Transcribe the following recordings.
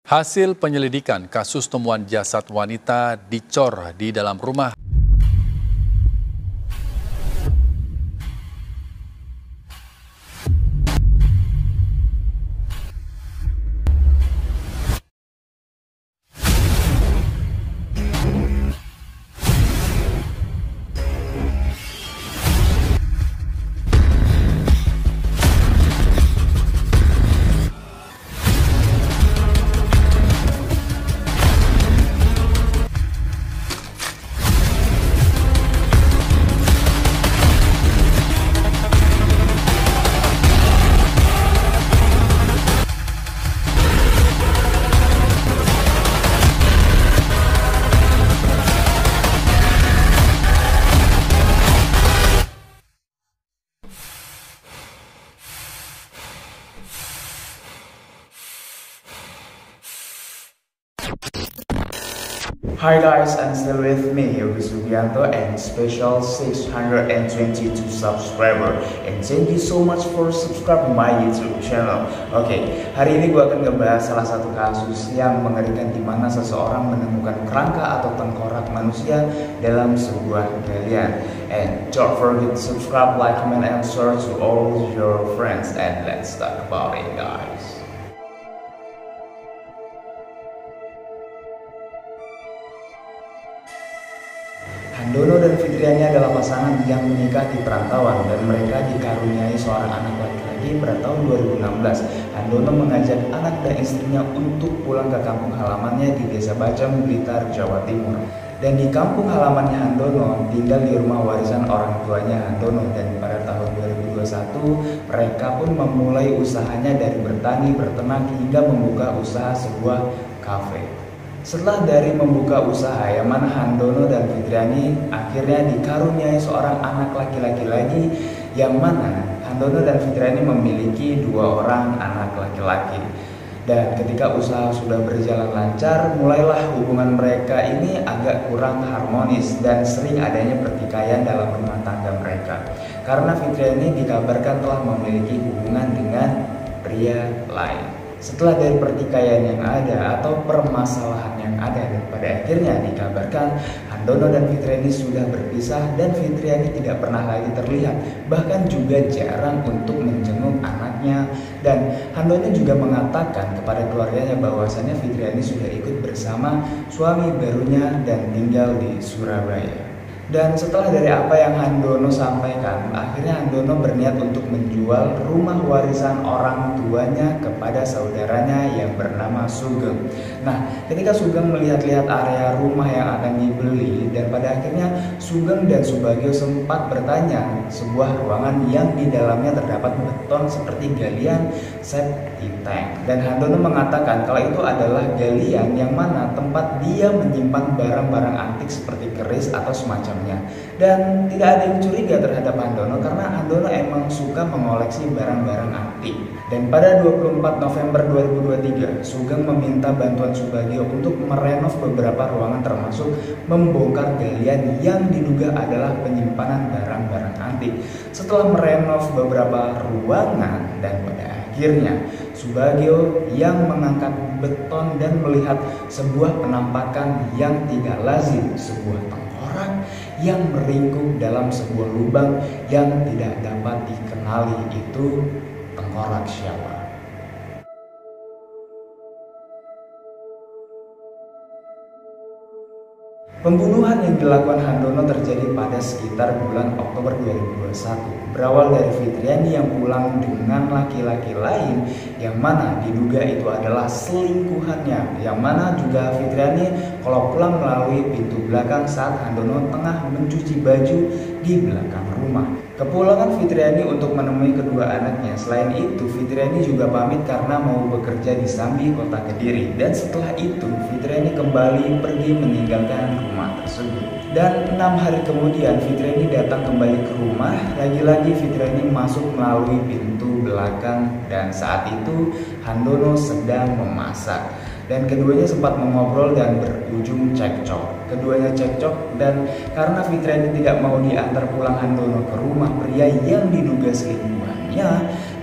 Hasil penyelidikan kasus temuan jasad wanita dicor di dalam rumah. Hi guys, and still with me, Yogi Subianto, and special 622 subscriber. And thank you so much for subscribe my YouTube channel. Oke, hari ini gue akan ngebahas salah satu kasus yang mengerikan di mana seseorang menemukan kerangka atau tengkorak manusia dalam sebuah galian. And don't forget to subscribe, like, comment, and share to all your friends. And let's talk about it, guys. Handono dan Fitriani adalah pasangan yang menikah di perantauan dan mereka dikaruniai seorang anak laki-laki pada tahun 2016. Handono mengajak anak dan istrinya untuk pulang ke kampung halamannya di Desa Bajang, Blitar, Jawa Timur. Dan di kampung halamannya Handono tinggal di rumah warisan orang tuanya Handono, dan pada tahun 2021 mereka pun memulai usahanya dari bertani, berternak hingga membuka usaha sebuah kafe. Setelah dari membuka usaha yang mana Handono dan Fitriani akhirnya dikaruniai seorang anak laki-laki lagi, yang mana Handono dan Fitriani memiliki 2 orang anak laki-laki. Dan ketika usaha sudah berjalan lancar, mulailah hubungan mereka ini agak kurang harmonis dan sering adanya pertikaian dalam rumah tangga mereka. Karena Fitriani dikabarkan telah memiliki hubungan dengan pria lain. Setelah dari pertikaian yang ada atau permasalahan yang ada, dan pada akhirnya dikabarkan Handono dan Fitriani sudah berpisah dan Fitriani tidak pernah lagi terlihat, bahkan juga jarang untuk menjenguk anaknya. Dan Handono juga mengatakan kepada keluarganya bahwasannya Fitriani sudah ikut bersama suami barunya dan tinggal di Surabaya. Dan setelah dari apa yang Handono sampaikan, akhirnya Handono berniat untuk menjual rumah warisan orang tuanya kepada saudaranya yang bernama Sugeng. Nah, ketika Sugeng melihat-lihat area rumah yang akan dibeli, dan pada akhirnya Sugeng dan Subagio sempat bertanya sebuah ruangan yang di dalamnya terdapat beton seperti galian septic tank. Dan Handono mengatakan kalau itu adalah galian yang mana tempat dia menyimpan barang-barang antik seperti keris atau semacamnya. Dan tidak ada yang curiga terhadap Handono karena Handono emang suka mengoleksi barang-barang antik. Dan pada 24 November 2023, Sugeng meminta bantuan Subagio untuk merenov beberapa ruangan, termasuk membongkar galian yang diduga adalah penyimpanan barang-barang antik. Setelah merenov beberapa ruangan, dan pada akhirnya Subagio yang mengangkat beton dan melihat sebuah penampakan yang tidak lazim, sebuah tengkorak yang meringkuk dalam sebuah lubang yang tidak dapat dikenali. Itu tengkorak siapa? Pembunuhan yang dilakukan Handono terjadi pada sekitar bulan Oktober 2021. Berawal dari Fitriani yang pulang dengan laki-laki lain yang mana diduga itu adalah selingkuhannya, yang mana juga Fitriani kalau pulang melalui pintu belakang saat Handono tengah mencuci baju di belakang rumah. Kepulangan Fitriani untuk menemui kedua anaknya. Selain itu, Fitriani juga pamit karena mau bekerja di Sambi, kota Kediri. Dan setelah itu, Fitriani kembali pergi meninggalkan rumah tersebut. Dan 6 hari kemudian, Fitriani datang kembali ke rumah. Lagi-lagi Fitriani masuk melalui pintu belakang, dan saat itu Handono sedang memasak. Dan keduanya sempat mengobrol dan berujung cekcok. Keduanya cekcok, dan karena Fitriani tidak mau diantar pulang Handono ke rumah pria yang diduga selingkuhannya,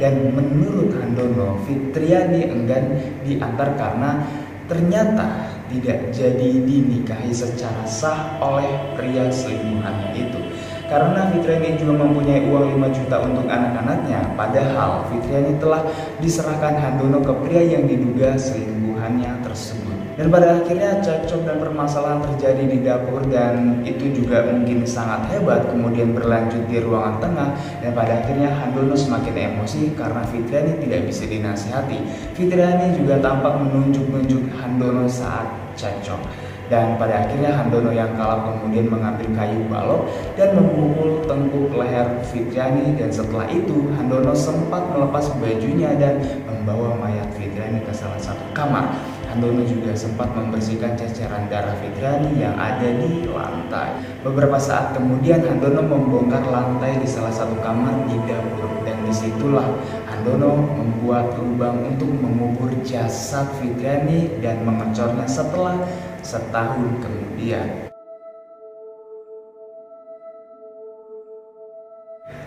Dan menurut Handono, Fitriani enggan diantar karena ternyata tidak jadi dinikahi secara sah oleh pria selingkuhannya itu. Karena Fitriani juga mempunyai uang 5 juta untuk anak-anaknya, padahal Fitriani telah diserahkan Handono ke pria yang diduga selingkuhannya tersebut. Dan pada akhirnya cekcok dan permasalahan terjadi di dapur, dan itu juga mungkin sangat hebat kemudian berlanjut di ruangan tengah. Dan pada akhirnya Handono semakin emosi karena Fitriani tidak bisa dinasihati. Fitriani juga tampak menunjuk-nunjuk Handono saat cekcok. Dan pada akhirnya Handono yang kalah kemudian mengambil kayu balok dan memukul tengkuk leher Fitriani. Dan setelah itu Handono sempat melepas bajunya dan membawa mayat Fitriani ke salah satu kamar. Handono juga sempat membersihkan ceceran darah Fitriani yang ada di lantai. Beberapa saat kemudian Handono membongkar lantai di salah satu kamar di dapur, dan disitulah Handono membuat lubang untuk mengubur jasad Fitriani dan mengecornya setelah setahun kemudian.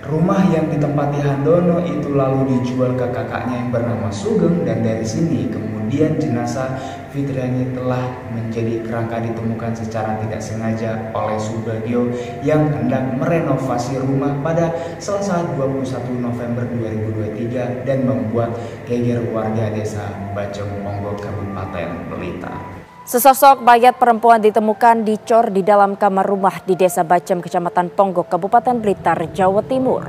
Rumah yang ditempati Handono itu lalu dijual ke kakaknya yang bernama Sugeng, dan dari sini kemudian jenazah Fitriani telah menjadi kerangka ditemukan secara tidak sengaja oleh Subagio yang hendak merenovasi rumah pada Selasa 21 November 2023 dan membuat geger warga desa Bacem Ponggok, Kabupaten Blitar. Sesosok mayat perempuan ditemukan dicor di dalam kamar rumah di Desa Bacem, Kecamatan Ponggok, Kabupaten Blitar, Jawa Timur.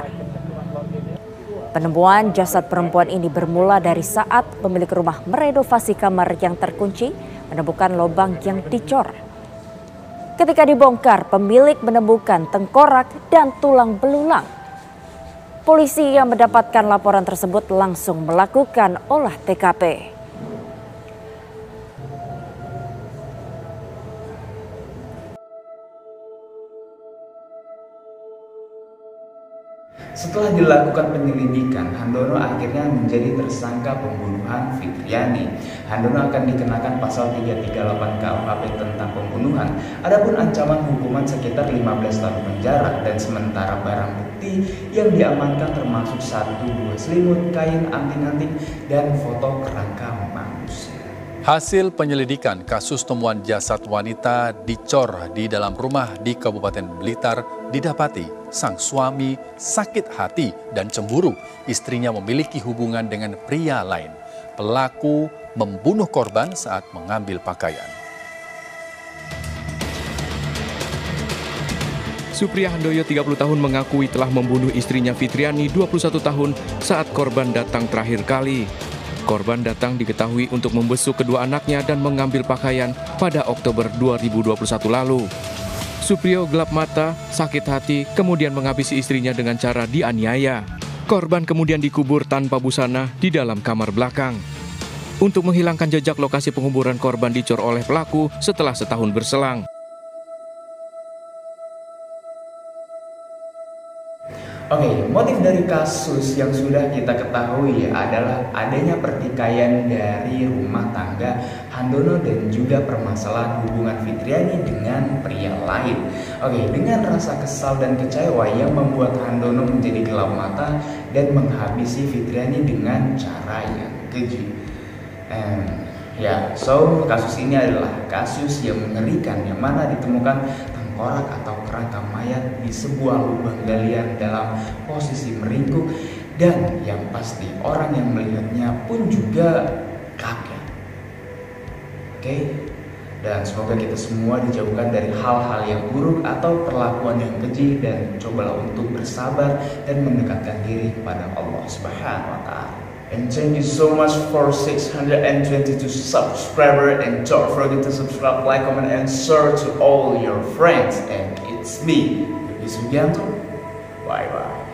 Penemuan jasad perempuan ini bermula dari saat pemilik rumah merenovasi kamar yang terkunci, menemukan lubang yang dicor. Ketika dibongkar, pemilik menemukan tengkorak dan tulang belulang. Polisi yang mendapatkan laporan tersebut langsung melakukan olah TKP. Setelah dilakukan penyelidikan, Handono akhirnya menjadi tersangka pembunuhan Fitriani. Handono akan dikenakan pasal 338 KUHP tentang pembunuhan. Adapun ancaman hukuman sekitar 15 tahun penjara, dan sementara barang bukti yang diamankan termasuk 1 buah selimut, kain anting-anting, dan foto kerangka manusia. Hasil penyelidikan kasus temuan jasad wanita dicor di dalam rumah di Kabupaten Blitar didapati sang suami sakit hati dan cemburu istrinya memiliki hubungan dengan pria lain. Pelaku membunuh korban saat mengambil pakaian. Supriya Handoyo 30 tahun mengakui telah membunuh istrinya Fitriani 21 tahun saat korban datang terakhir kali. Korban datang diketahui untuk membesuk kedua anaknya dan mengambil pakaian pada Oktober 2021 lalu. Supriyo gelap mata, sakit hati, kemudian menghabisi istrinya dengan cara dianiaya. Korban kemudian dikubur tanpa busana di dalam kamar belakang. Untuk menghilangkan jejak lokasi penguburan korban dicor oleh pelaku setelah setahun berselang. Oke, motif dari kasus yang sudah kita ketahui adalah adanya pertikaian dari rumah tangga Handono dan juga permasalahan hubungan Fitriani dengan pria lain. Oke, dengan rasa kesal dan kecewa yang membuat Handono menjadi gelap mata dan menghabisi Fitriani dengan cara yang keji. Kasus ini adalah kasus yang mengerikan yang mana ditemukan tengkorak atau kerangka mayat di sebuah lubang galian dalam posisi meringkuk, dan yang pasti orang yang melihatnya pun juga kaget. Oke, dan semoga kita semua dijauhkan dari hal-hal yang buruk atau perlakuan yang keji, dan cobalah untuk bersabar dan mendekatkan diri kepada Allah Subhanahu wa Ta'ala. And thank you so much for 622 subscribers, and don't forget to subscribe, like, comment, and share to all your friends. And it's me, Yuki Sugianto. Bye bye.